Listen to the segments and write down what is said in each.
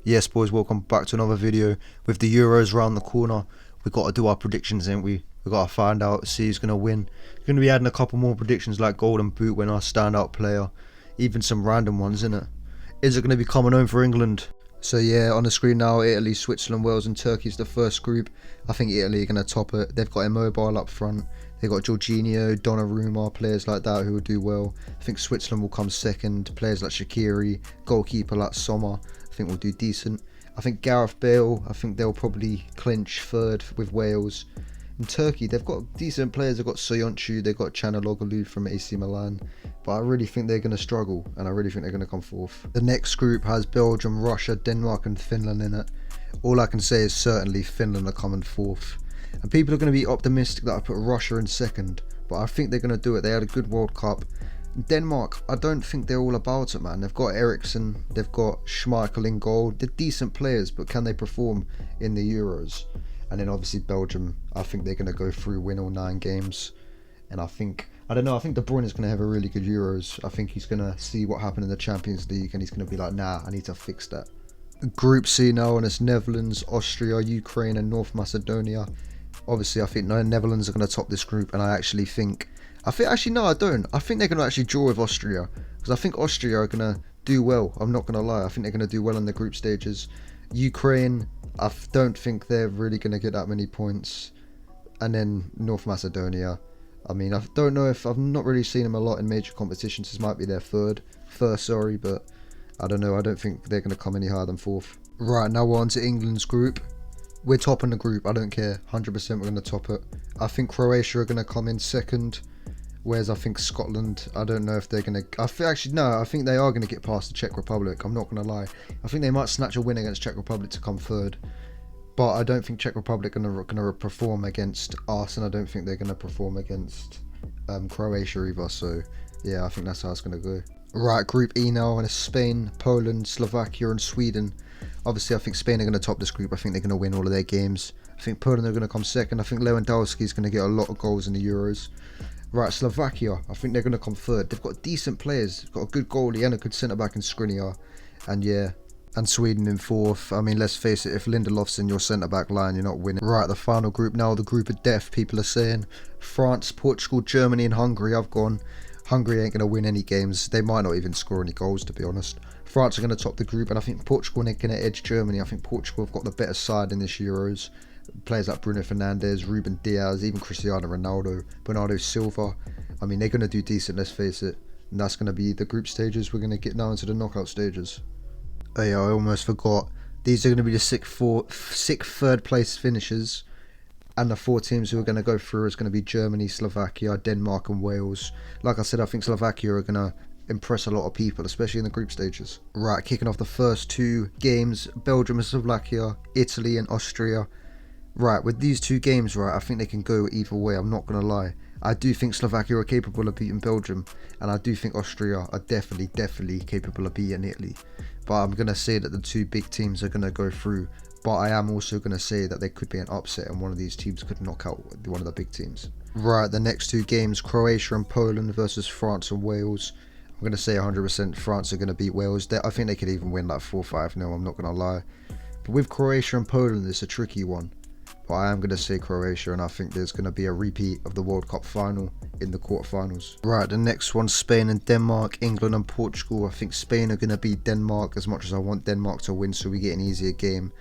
Yes, boys, welcome back to another video. With the Euros round the corner, we got to do our predictions, ain't we? We got to find out, see who's going to win. We're going to be adding a couple more predictions like Golden Boot winner, standout player, even some random ones, innit? Is it going to be coming home for England? So yeah, on the screen now, Italy, Switzerland, Wales and Turkey is the first group. I think Italy are going to top it. They've got Immobile up front. They've got Jorginho, Donnarumma, players like that who will do well. I think Switzerland will come second. Players like Shaqiri, goalkeeper like Sommer, I think will do decent. I think Gareth Bale, I think they'll probably clinch third with Wales. In Turkey, they've got decent players. They've got Soyuncu, they've got Çalhanoğlu from AC Milan. But I really think they're going to struggle, and I really think they're going to come fourth. The next group has Belgium, Russia, Denmark and Finland in it. All I can say is certainly Finland are coming fourth. And people are going to be optimistic that I put Russia in second, but I think they're going to do it. They had a good World Cup. Denmark, I don't think they're all about it, man. They've got Eriksen, they've got Schmeichel in goal. They're decent players, but can they perform in the Euros? And then obviously Belgium, I think they're going to go through, win all 9 games. And I think De Bruyne is going to have a really good Euros. I think he's going to see what happened in the Champions League and he's going to be like, nah, I need to fix that. Group C now, and it's Netherlands, Austria, Ukraine and North Macedonia. Obviously, I think Netherlands are going to top this group, and I don't. I think they're going to actually draw with Austria, because I think Austria are going to do well. I'm not going to lie. I think they're going to do well in the group stages. Ukraine, I don't think they're really going to get that many points. And then North Macedonia, I mean, I don't know, if I've not really seen them a lot in major competitions. This might be their first, but I don't know. I don't think they're going to come any higher than fourth. Right, now we're on to England's group. We're topping the group, I don't care. 100% we're going to top it. I think Croatia are going to come in second. Whereas I think Scotland, I don't know if they're going to... I think they are going to get past the Czech Republic. I'm not going to lie. I think they might snatch a win against Czech Republic to come third. But I don't think Czech Republic are going to perform against us. And I don't think they're going to perform against Croatia either. So yeah, I think that's how it's going to go. Right, Group E now. And it's Spain, Poland, Slovakia and Sweden. Obviously, I think Spain are going to top this group. I think they're going to win all of their games. I think Poland are going to come second. I think Lewandowski is going to get a lot of goals in the Euros. Right, Slovakia, I think they're going to come third. They've got decent players. They've got a good goalie and a good centre-back in Skriniar. And yeah, and Sweden in fourth. I mean, let's face it, if Lindelof's in your centre-back line, you're not winning. Right, the final group now, the group of death, people are saying. France, Portugal, Germany and Hungary. I've gone, Hungary ain't going to win any games. They might not even score any goals, to be honest. France are going to top the group, and I think Portugal are going to edge Germany. I think Portugal have got the better side in this Euros. Players like Bruno Fernandes, Ruben Diaz, even Cristiano Ronaldo, Bernardo Silva. I mean, they're going to do decent, let's face it. And that's going to be the group stages. We're going to get now into the knockout stages. Oh yeah, I almost forgot. These are going to be the sick third place finishers. And the 4 teams who are going to go through is going to be Germany, Slovakia, Denmark and Wales. Like I said, I think Slovakia are going to impress a lot of people, especially in the group stages. Right, kicking off the first 2 games, Belgium and Slovakia, Italy and Austria. Right, with these 2 games, right, I think they can go either way, I'm not going to lie. I do think Slovakia are capable of beating Belgium, and I do think Austria are definitely capable of beating Italy. But I'm going to say that the 2 big teams are going to go through, but I am also going to say that there could be an upset and one of these teams could knock out one of the big teams. Right, the next 2 games, Croatia and Poland versus France and Wales. I'm going to say 100% France are going to beat Wales. I think they could even win like 4-5-0, I'm not going to lie. But with Croatia and Poland, it's a tricky one. But I am going to say Croatia, and I think there's going to be a repeat of the World Cup final in the quarterfinals. Right, the next one, Spain and Denmark, England and Portugal. I think Spain are going to beat Denmark as much as I want Denmark to win, so we get an easier game.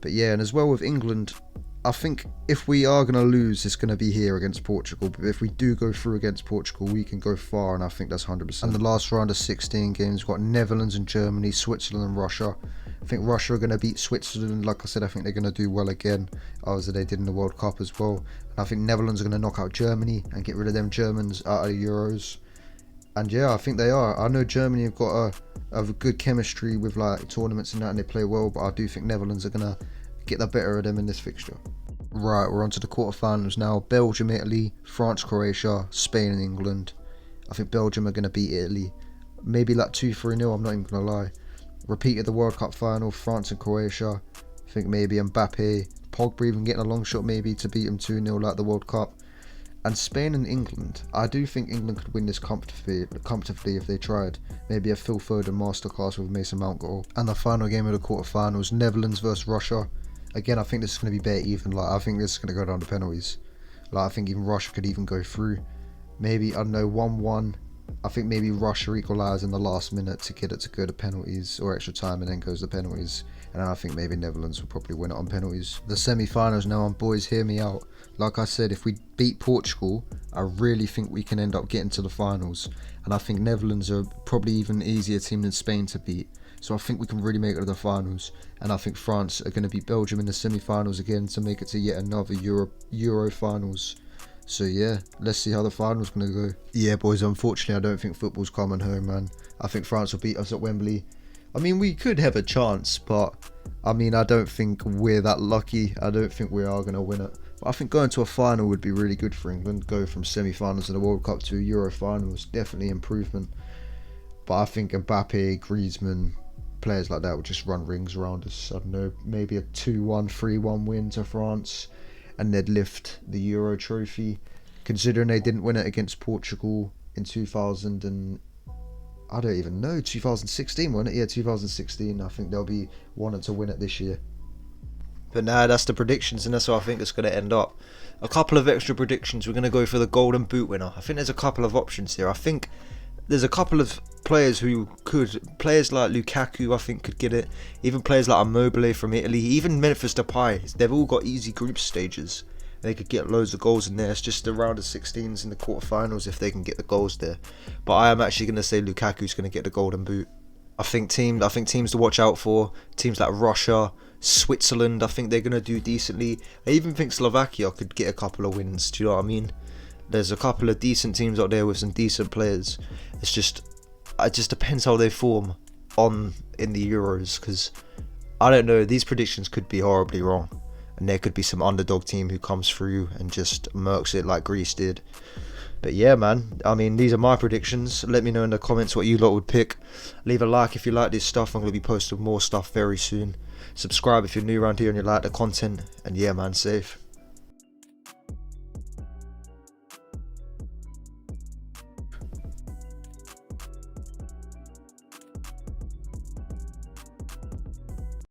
But yeah, and as well with England, I think if we are going to lose, it's going to be here against Portugal. But if we do go through against Portugal, we can go far, and I think that's 100%. And the last round of 16 games, we've got Netherlands and Germany, Switzerland and Russia. I think Russia are going to beat Switzerland. Like I said, I think they're going to do well again, as they did in the World Cup as well. And I think Netherlands are going to knock out Germany and get rid of them Germans out of the Euros. And yeah, I think they are. I know Germany have got a good chemistry with like tournaments and that, and they play well. But I do think Netherlands are going to get the better of them in this fixture. Right, we're on to the quarterfinals now. Belgium, Italy, France, Croatia, Spain and England. I think Belgium are going to beat Italy. Maybe like 2-3-0, I'm not even going to lie. Repeat of the World Cup final, France and Croatia. I think maybe Mbappe, Pogba even getting a long shot maybe to beat them 2-0 like the World Cup. And Spain and England, I do think England could win this comfortably if they tried. Maybe a Phil Foden masterclass with Mason Mount goal. And the final game of the quarterfinals, Netherlands versus Russia. Again, I think this is going to be better even. Like, I think this is going to go down to penalties. Like, I think even Russia could even go through. Maybe, I don't know, 1-1. I think maybe Russia equalise in the last minute to get it to go to penalties or extra time, and then goes to penalties. And I think maybe Netherlands will probably win it on penalties. The semi-finals now, and boys, hear me out. Like I said, if we beat Portugal, I really think we can end up getting to the finals. And I think Netherlands are probably even easier team than Spain to beat. So I think we can really make it to the finals. And I think France are going to beat Belgium in the semi-finals again to make it to yet another Euro finals. So yeah, let's see how the final's going to go. Yeah, boys, unfortunately, I don't think football's coming home, man. I think France will beat us at Wembley. I mean, we could have a chance, but I mean, I don't think we're that lucky. I don't think we are going to win it. But I think going to a final would be really good for England. Go from semi-finals of the World Cup to Euro finals, definitely improvement. But I think Mbappe, Griezmann, players like that would just run rings around us. I don't know, maybe a 2-1, 3-1 win to France, and they'd lift the Euro trophy. Considering they didn't win it against Portugal in 2016, wasn't it? Yeah, 2016. I think they'll be wanting to win it this year. But nah, that's the predictions, and that's how I think it's going to end up. A couple of extra predictions. We're going to go for the Golden Boot winner. I think there's a couple of options here. I think there's a couple of players who could. Players like Lukaku, I think, could get it. Even players like Immobile from Italy. Even Memphis Depay. They've all got easy group stages. They could get loads of goals in there. It's just the round of 16s in the quarterfinals if they can get the goals there. But I am actually going to say Lukaku's going to get the Golden Boot. I think teams to watch out for. Teams like Russia, Switzerland, I think they're going to do decently. I even think Slovakia could get a couple of wins. Do you know what I mean? There's a couple of decent teams out there with some decent players. It just depends how they form in the Euros, because I don't know, these predictions could be horribly wrong, and there could be some underdog team who comes through and just murks it like Greece did. But yeah, man, I mean, these are my predictions. Let me know in the comments what you lot would pick. Leave a like if you like this stuff. I'm going to be posting more stuff very soon. Subscribe if you're new around here and you like the content. And yeah, man, safe.